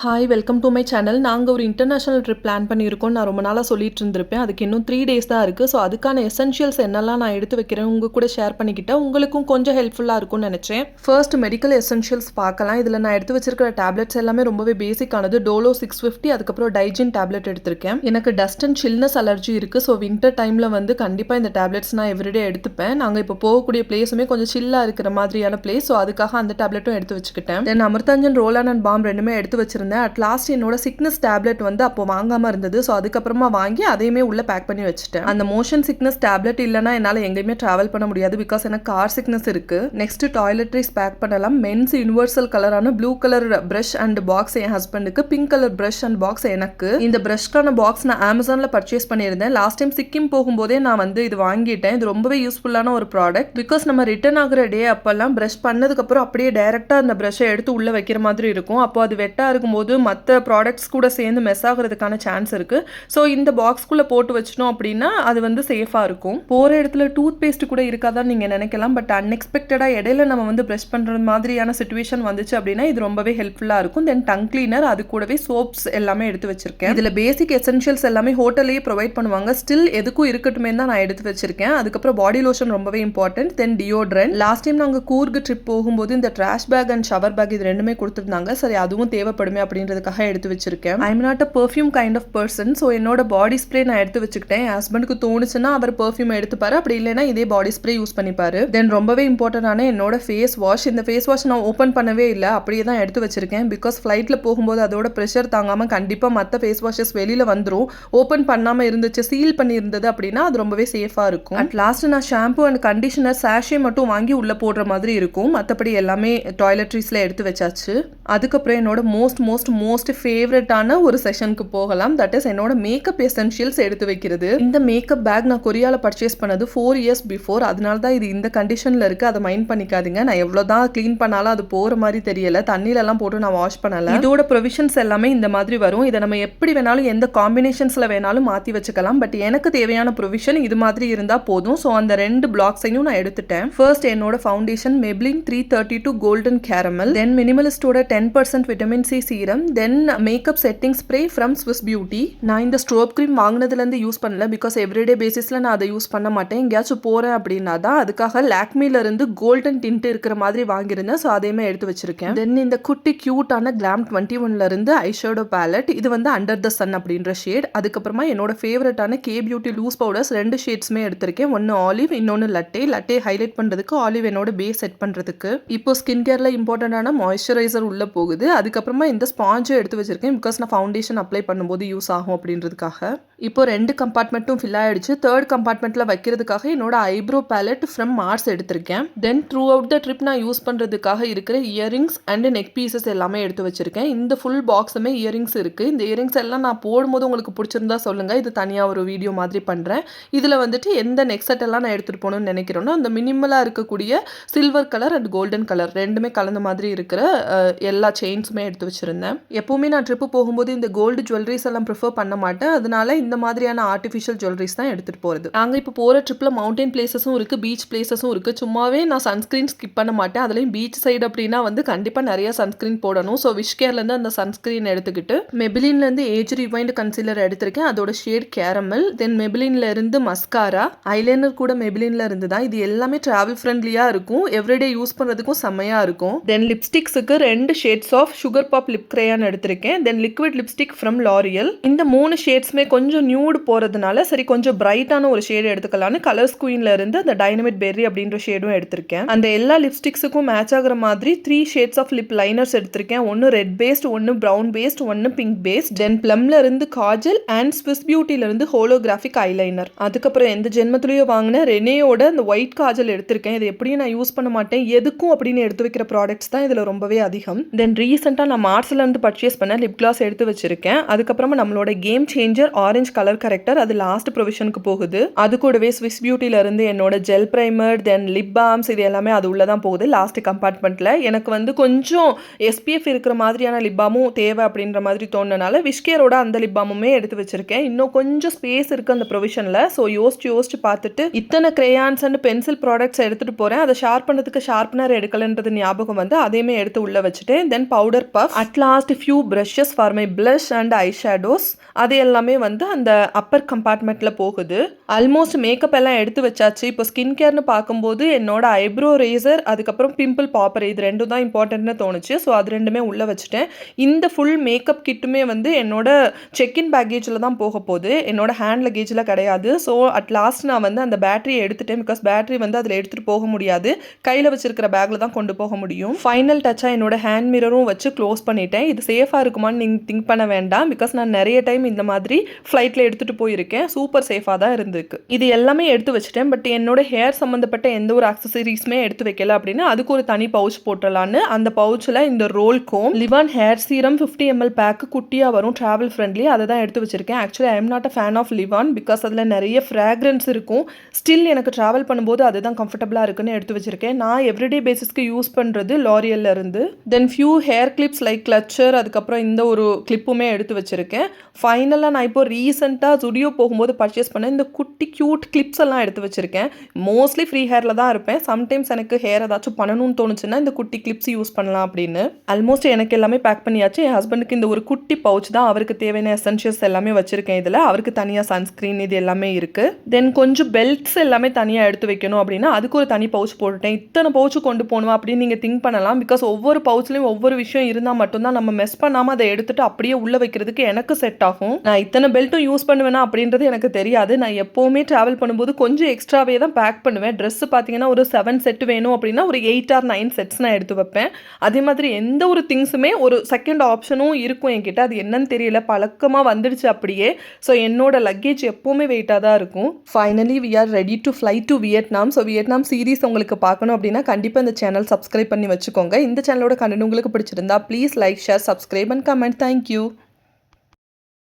Hi welcome to my channel. நாங்கள் ஒரு international trip plan பண்ணியிருக்கோம். நான் ரொம்ப நாளாக சொல்லிட்டு இருந்திருப்பேன். அதுக்கு இன்னும் 3 டேஸ் தான் இருக்குது. ஸோ அதுக்கான எசென்ஷியல்ஸ் என்னெல்லாம் நான் எடுத்து வைக்கிறேன் உங்கள் கூட ஷேர் பண்ணிக்கிட்டேன். உங்களுக்கும் கொஞ்சம் ஹெல்ப்ஃபுல்லாக இருக்கும்னு நினச்சேன். ஃபர்ஸ்ட் மெடிக்கல் எசென்ஷியல்ஸ் பார்க்கலாம். இதில் நான் எடுத்து வச்சிருக்கிற டேப்லெட்ஸ் எல்லாமே ரொம்பவே பேசிக்கானது. டோலோ 650, அதுக்கப்புறம் டைஜின் டேப்லெட் எடுத்திருக்கேன். எனக்கு டஸ்ட் அண்ட் சில்னஸ் அலர்ஜி இருக்குது. ஸோ வின்டர் டைமில் வந்து கண்டிப்பாக இந்த டேப்லெட்ஸ் நான் எவ்ரிடே எடுத்துப்பேன். நாங்கள் இப்போ போகக்கூடிய பிளேஸுமே கொஞ்சம் சில்லாக இருக்கிற மாதிரியான பிளேஸ். ஸோ அதுக்காக அந்த டேப்லெட்டும் எடுத்து வச்சுக்கிட்டேன். தென் அமிர்தாஞ்சன் ரோலான் அண்ட் பாம் ரெண்டுமே எடுத்து வச்சிருந்தேன். அட் லாஸ்ட் என்னோட சிக்னஸ் டேப்லெட் வந்து அப்போ வாங்காம இருந்தது. ஸோ அதுக்கப்புறமா வாங்கி அதையுமே உள்ள பேக் பண்ணி வச்சுட்டேன். அந்த மோஷன் சிக்னஸ் டேப்லெட் இல்லைனா என்னால் எங்கேயுமே டிராவல் பண்ண முடியாது. பிகாஸ் எனக்கு கார் சிக்னஸ் இருக்கு. நெக்ஸ்ட் டாய்லெட்ரிஸ் பேக் பண்ணலாம். மென்ஸ் யூனிவர்சல் கலரான blue colour brush and box என் ஹஸ்பண்டுக்கு, pink colour brush and box எனக்கு. இந்த பிரஷ்க்கான பாக்ஸ் நான் அமேசான்ல பர்ச்சேஸ் பண்ணியிருந்தேன். லாஸ்ட் டைம் சிக்கிம் போகும்போதே நான் வந்து இது வாங்கிட்டேன். இது ரொம்பவே யூஸ்ஃபுல்லான ஒரு ப்ராடக்ட். பிகாஸ் நம்ம ரிட்டர்ன் ஆகிற டே அப்பெல்லாம் பிரஷ் பண்ணதுக்கு அப்புறம் அப்படியே டைரக்டா அந்த பிரஷை எடுத்து உள்ள வைக்கிற மாதிரி இருக்கும். அப்போ அது வெட்டா இருக்கும்போது மற்ற ப்ராடக்ட்ஸ் கூட சேர்ந்து மெஸ் ஆகிறதுக்கான சான்ஸ் இருக்கு. ஸோ இந்த பாக்ஸ்குள்ளே போட்டு வச்சிட்டோம் அப்படின்னா அது வந்து சேஃபாக இருக்கும். போகிற இடத்துல டூத் பேஸ்ட் கூட இருக்காதான் நீங்கள் நினைக்கலாம். பட் அன்எக்ஸ்பெக்டடாக இடையில நம்ம வந்து ப்ரஷ் பண்ணுற மாதிரியான சுச்சுவேஷன் வந்துச்சு அப்படின்னா இது ரொம்பவே ஹெல்ப்ஃபுல்லாக இருக்கும். தென் டங் கிளீனர், அது கூடவே சோப்ஸ் எல்லாமே எடுத்து வச்சிருக்கேன். இதில் பேசிக் எசென்ஷியல்ஸ் எல்லாமே ஹோட்டல்லேயே ப்ரொவைட் பண்ணுவாங்க. ஸ்டில் எதுக்கும் இருக்கட்டுமே தான் நான் எடுத்து வச்சிருக்கேன். அதுக்கப்புறம் பாடி லோஷன் ரொம்பவே important. Then deodorant. Last time நாங்கள் கூர்க் ட்ரிப் போகும்போது இந்த trash bag and shower bag இது ரெண்டுமே கொடுத்துருந்தாங்க. சரி அதுவும் தேவைப்படுமே அப்படின்றதுக்காக எடுத்து வச்சிருக்கேன். I am not a perfume kind of person. So என்னோட பாடி ஸ்ப்ரே நான் எடுத்து வச்சுக்கிட்டேன். என் ஹஸ்பண்டுக்கு தோணுச்சுன்னா அவர் பெர்ஃப்யூம் எடுத்துப்பாரு, அப்படி இல்லைன்னா இதே பாடி ஸ்ப்ரே யூஸ் பண்ணிப்பாரு. தென் ரொம்பவே இம்பார்ட்டன்டான என்னோட ஃபேஸ் வாஷ். இந்த ஃபேஸ் வாஷ் நான் ஓப்பன் பண்ணவே இல்லை, அப்படியே தான் எடுத்து வச்சிருக்கேன். பிகாஸ் ஃப்ளைட்டில் போகும்போது அதோட ப்ரெஷர் தாங்காமல் கண்டிப்பாக மற்ற ஃபேஸ் வாஷஸ் வெளியில் வந்துடும். ஓப்பன் பண்ணாமல் இருந்துச்சு, சீல் பண்ணி இருந்தது அப்படின்னா அது ரொம்பவே சேஃபாக இருக்கும். அட் லாஸ்ட் நான் ஷாம்பு அண்ட் கண்டிஷனர் சாஷே மட்டும் வாங்கி உள்ளே போடுற மாதிரி இருக்கும். மற்றபடி எல்லாமே டாய்லெட்ரிஸில் எடுத்து வச்சாச்சு. அதுக்கப்புறம் என்னோட மோஸ்ட் ஃபேவரட்டான ஒரு செஷனுக்கு போகலாம். தட் இஸ் என்னோட மேக்கப் எசென்ஷியல்ஸ் எடுத்து வைக்கிறது. இந்த மேக்கப் பேக் நான் கொரியால பர்ச்சேஸ் பண்ணது 4 இயர்ஸ் பிஃபோர். அதனால தான் இது இந்த கண்டிஷன்ல இருக்கு. அதை மைண்ட் பண்ணிக்காதீங்க. நான் எவ்வளவுதான் க்ளீன் பண்ணாலும் அது போற மாதிரி தெரியல. தண்ணியில எல்லாம் போட்டு நான் வாஷ் பண்ணல. இதோட ப்ரொவிஷன்ஸ் எல்லாமே இந்த மாதிரி வரும். இதை நம்ம எப்படி வேணாலும் எந்த காம்பினேஷன்ஸ்ல வேணாலும் மாத்தி வச்சுக்கலாம். பட் எனக்கு தேவையான ப்ரொவிஷன் இது மாதிரி இருந்தா போதும். ஸோ அந்த 2 பிளாக்ஸையும் நான் எடுத்துட்டேன். ஃபர்ஸ்ட் என்னோட foundation Maybelline 332 golden caramel. Then மினிமலிஸ்டோட 10% vitamin C serum. Then makeup setting spray from Swiss Beauty. நான் இந்த ஸ்ட்ரோப் க்ரீம் வாங்கினதுலேருந்து யூஸ் பண்ணல. பிகாஸ் எவ்ரிடே பேசிஸில் நான் அதை யூஸ் பண்ண மாட்டேன். எங்கேயாச்சும் போகிறேன் அப்படின்னா தான். அதுக்காக லாக்மிலேருந்து கோல்டன் டிண்ட் இருக்கிற மாதிரி வாங்கியிருந்தேன். ஸோ அதையுமே எடுத்து வச்சிருக்கேன். தென் இந்த குட்டி க்யூட்டான கிளாம் 21 ஐஷேடோ பேலட். இது வந்து அண்டர் த சன் அப்படின்ற ஷேட். அதுக்கப்புறமா என்னோட ஃபேவரட்டான கே பியூட்டி லூஸ் பவுடர்ஸ் 2 ஷேட்ஸுமே எடுத்திருக்கேன். ஒன்று ஆலிவ், இன்னொன்று லட்டே ஹைலைட் பண்ணுறதுக்கு, ஆலிவ் என்னோட பேஸ் செட் பண்ணுறதுக்கு. இப்போ ஸ்கின் கேரில் இம்பார்ட்டண்டான மாய்ஸ்சரைசர் உள்ளே போகுது. அதுக்கப்புறமா இந்த ஸ்பாஞ்சை எடுத்து வச்சிருக்கேன். பிகாஸ் நான் ஃபவுண்டேஷன் அப்ளை பண்ணும்போது யூஸ் ஆகும் அப்படின்றதுக்காக. இப்போ 2 கம்பார்ட்மெண்ட்டும் ஃபில் ஆயிடுச்சு. 3rd கம்பார்ட்மெண்ட்ல வைக்கிறதுக்காக என்னோட ஐப்ரோ பேலட் ஃப்ரம் மார்ஸ் எடுத்திருக்கேன். தென் த்ரூ அவுட் த ட்ரிப் நான் யூஸ் பண்றதுக்காக இருக்கிற இயரிங்ஸ் அண்ட் நெக் பீசஸ் எல்லாமே எடுத்து வச்சிருக்கேன். இந்த ஃபுல் பாக்ஸுமே இயரிங்ஸ் இருக்கு. இந்த இயரிங்ஸ் எல்லாம் நான் போடும்போது உங்களுக்கு பிடிச்சிருந்தா சொல்லுங்க. இது தனியா ஒரு வீடியோ மாதிரி பண்றேன். இதுல வந்துட்டு எந்த நெக் செட் எல்லாம் நான் எடுத்துட்டு போகணும்னு நினைக்கிறேனோ அந்த மினிமலா இருக்கக்கூடிய silver colour and golden colour ரெண்டுமே கலந்த மாதிரி இருக்கிற எல்லா செயின்ஸுமே எடுத்து வச்சிருந்தேன். எப்பவுமே நான் ட்ரிப்பு போகும்போது இந்த கோல்டு ஜுவல்லரிஸ் எல்லாம் ப்ரிஃபர் பண்ண மாட்டேன். அதனால இந்த மாதிரியான ஆர்டிஃபிஷியல் ஜுவல்லரிஸ் தான் எடுத்துட்டு போறது. நாங்க இப்போ போற ட்ரிப்ல மவுண்டன் பிளேசஸும் இருக்கு, பீச் பிளேசஸும் இருக்கு. சும்மாவே நான் சன்ஸ்கிரீன் ஸ்கிப் பண்ண மாட்டேன். அதுலயும் பீச் சைடு அப்படின்னா வந்து கண்டிப்பா நிறைய சன்ஸ்கிரீன் போடணும். ஸோ விஷ்கேர்ல இருந்து அந்த சன்ஸ்கிரீன் எடுத்துக்கிட்டு மெபிலின்ல இருந்து ஏஜ் ரிவைண்ட் கன்சீலர் எடுத்திருக்கேன். அதோட ஷேட் கேரமல். தென் மெபிலின்ல இருந்து மஸ்காரா, ஐலைனர் கூட மெபிலின்ல இருந்து தான். இது எல்லாமே டிராவல் ஃப்ரெண்ட்லியா இருக்கும். எவ்ரிடே யூஸ் பண்றதுக்கும் செம்மையா இருக்கும். தென் லிப்ஸ்டிக்ஸுக்கு 2 shades of sugar pop lip crayon எடுத்திருக்கேன். Then liquid lipstick from L'Oreal. இந்த 3 ஷேட்ஸ்மே கொஞ்சம் நியூட் போறதுனால சரி கொஞ்சம் பிரைட்டான ஒரு ஷேட் எடுத்துக்கலாம்னு கலர்ஸ் குயின்ல இருந்து அந்த டைனமிட் பெர்ரி அப்படின்ற ஷேடும் எடுத்திருக்கேன். அந்த எல்லா லிப்ஸ்டிக்ஸுக்கும் மேட்ச் ஆகிற மாதிரி 3 ஷேட்ஸ் ஆஃப் லிப் லைனர்ஸ் எடுத்திருக்கேன். ஒன்னு ரெட் பேஸ்ட், ஒன்னு பிரவுன் பேஸ்ட், ஒன்னு பிங்க் பேஸ்ட். தென் பிளம்ல இருந்து காஜல் அண்ட் ஸ்விஸ் பியூட்டில இருந்து ஹோலோகிராஃபிக் ஐலைனர். அதுக்கப்புறம் எந்த ஜென்மத்திலேயோ வாங்கின ரெனேயோட அந்த ஒயிட் காஜல் எடுத்திருக்கேன். இது எப்படியும் நான் யூஸ் பண்ண மாட்டேன். எதுக்கும் அப்படின்னு எடுத்து வைக்கிற ப்ராடக்ட்ஸ் தான் இதுல ரொம்பவே அதிகம். தென் ரீசெண்டா நான் மார்ஸ்ல இருந்து பர்ச்சேஸ் பண்ண லிப் கிளாஸ் எடுத்து வச்சிருக்கேன். அதுக்கப்புறமா நம்மளோட game changer orange orange colour character, அது லாஸ்ட் ப்ரொவிஷனுக்கு போகுது. அது கூடவே ஸ்விஸ் பியூட்டில இருந்து என்னோட ஜெல் பிரைமர், தென் லிப் பாம்ஸ், இது எல்லாமே அது உள்ள தான் போகுது லாஸ்ட் கம்பார்ட்மெண்ட்ல. எனக்கு வந்து கொஞ்சம் எஸ்பிஎஃப் இருக்கிற மாதிரியான லிப் பாமும் தேவை அப்படின்ற மாதிரி தோணுனால விஷ்கேரோட அந்த லிப் பாமுமே எடுத்து வச்சிருக்கேன். இன்னும் கொஞ்சம் ஸ்பேஸ் இருக்கு அந்த ப்ரொவிஷன்ல. ஸோ யோசிச்சு பார்த்துட்டு இத்தனை கிரேயான்ஸ் அண்ட் பென்சில் ப்ராடக்ட்ஸ் எடுத்துட்டு போறேன். அதை ஷார்ப் பண்ணதுக்கு ஷார்ப்னர் எடுக்கலன்றது ஞாபகம் வந்து அதையுமே எடுத்து உள்ள வச்சுட்டேன். Then powder puff, at last few brushes for my blush and eye shadows, அது எல்லாமே வந்து அந்த அப்பர் கம்பார்ட்மெண்ட்ல போகுது. ஆல்மோஸ்ட் மேக்கப் எல்லாம் எடுத்து வச்சாச்சு. இப்போ ஸ்கின் கேர்னு பார்க்கும்போது என்னோட ஐப்ரோ ரேசர், அதுக்கப்புறம் பிம்பிள் பாப்பர், இது ரெண்டும் தான் இம்பார்ட்டன்ட்னு தோணுச்சு. ஸோ அது ரெண்டுமே உள்ள வச்சுட்டேன். இந்த ஃபுல் மேக்கப் கிட்டுமே வந்து என்னோட செக்இன் பேக்கேஜில் தான் போக போகுது, என்னோட ஹேண்ட் லக்கேஜில் கிடையாது. ஸோ அட் லாஸ்ட் நான் வந்து அந்த பேட்டரியை எடுத்துட்டேன். பிகாஸ் பேட்டரி வந்து அதில் எடுத்துகிட்டு போக முடியாது, கையில் வச்சிருக்கிற பேக்கில் தான் கொண்டு போக முடியும். ஃபைனல் டச்சாக என்னோட ஹேண்ட் மிரரும் வச்சு க்ளோஸ் பண்ணிட்டேன். இது சேஃபாக இருக்குமான்னு நீங்கள் திங்க் பண்ண வேண்டாம். பிகாஸ் நான் நிறைய டைம் இந்த மாதிரி ஃப்ளைட்டில் எடுத்துகிட்டு போயிருக்கேன். சூப்பர் சேஃபாக தான் இருந்திருக்கு. இது எல்லாமே எடுத்து வச்சுட்டேன். பட் என்னோட ஹேர் சம்மந்தப்பட்ட எந்த ஒரு அக்சசரிஸுமே எடுத்து வைக்கல அப்படின்னா அதுக்கு ஒரு தனி பவுச் போட்டலான்னு அந்த பவுச்சில் இந்த roll comb, Livon hair serum 50 ml pack குட்டியாக வரும், ட்ராவல் ஃப்ரெண்ட்லி, அதை தான் எடுத்து வச்சிருக்கேன். Actually I am not a fan of Livon because அதில் நிறைய ஃப்ராக்ரன்ஸ் இருக்கும். ஸ்டில் எனக்கு ட்ராவல் பண்ணும்போது அதுதான் கம்ஃபர்டபுளாக இருக்குன்னு எடுத்து வச்சிருக்கேன். நான் எவ்ரிடே பேசிஸ்க்கு யூஸ் பண்ணுறது லாரியல்ல இருந்து. தென் ஃபியூ ஹேர் கிளிப்ஸ் லைக் கிளச்சர், அதுக்கப்புறம் இந்த ஒரு கிளிப்புமே எடுத்து வச்சிருக்கேன். ஃபைனலாக நான் இப்போ ரீசெண்டாக ஜுடியோ போகும்போது பர்ச்சேஸ் பண்ண இந்த குட்டி க்யூட் கிளிப்ஸ் எல்லாம் எடுத்து வச்சிருக்கேன். மோஸ்ட்லி ஃப்ரீ ஹேரில் தான் இருப்பேன். சம்டைம்ஸ் எனக்கு ஹேர் ஏதாச்சும் பண்ணணும்னு தோணுச்சுன்னா இந்த குட்டி கிளிப்ஸ் யூஸ் பண்ணலாம் அப்படின்னு. ஆல்மோஸ்ட் எனக்கு எல்லாமே பேக் பண்ணியாச்சு. என் ஹஸ்பண்டுக்கு இந்த ஒரு குட்டி பவுச் தான், அவருக்கு தேவையான எசென்ஷியல்ஸ் எல்லாமே வச்சிருக்கேன். இதில் அவருக்கு தனியாக சன்ஸ்க்ரீன் இது எல்லாமே இருக்குது. தென் கொஞ்சம் பெல்ட்ஸ் எல்லாமே தனியாக எடுத்து வைக்கணும் அப்படின்னா அதுக்கு ஒரு தனி பவுச் போட்டுட்டேன். இத்தனை பவுச்சு கொண்டு போகணும் அப்படின்னு நீங்கள் திங்க் பண்ணலாம். பிகாஸ் ஒவ்வொரு பவுச்லையும் ஒவ்வொரு விஷயம் இருந்தால் மட்டும்தான் நம்ம மெஸ் பண்ணாமல் அதை எடுத்துட்டு அப்படியே உள்ளே வைக்கிறதுக்கு எனக்கு செட் ஆகும். நான் இத்தனை பெல்ட்டும் யூஸ் பண்ணுவேனா அப்படின்றது எனக்கு தெரியாது. நான் எப்போவுமே ட்ராவல் பண்ணும்போது கொஞ்சம் எக்ஸ்ட்ராவே தான் பேக் பண்ணுவேன். ட்ரெஸ் பார்த்தீங்கன்னா ஒரு 7 செட் வேணும் அப்படின்னா ஒரு 8 or 9 செட்ஸ் நான் எடுத்து வைப்பேன். அதே மாதிரி எந்த ஒரு திங்ஸுமே ஒரு செகண்ட் ஆப்ஷனும் இருக்கும் என்கிட்ட. அது என்னன்னு தெரியல, பழக்கமாக வந்துடுச்சு அப்படியே. ஸோ என்னோட லக்கேஜ் எப்போவுமே வெயிட்டாக தான் இருக்கும். Finally we are ready to fly to Vietnam. So Vietnam series உங்களுக்கு பார்க்கணும் அப்படின்னா கண்டிப்பாக இந்த சேனல் சப்ஸ்கிரைப் பண்ணி வச்சுக்கோங்க. இந்த சேனலோட கண்டென்ட் உங்களுக்கு பிடிச்சிருந்தா please like, share, subscribe and comment. Thank you.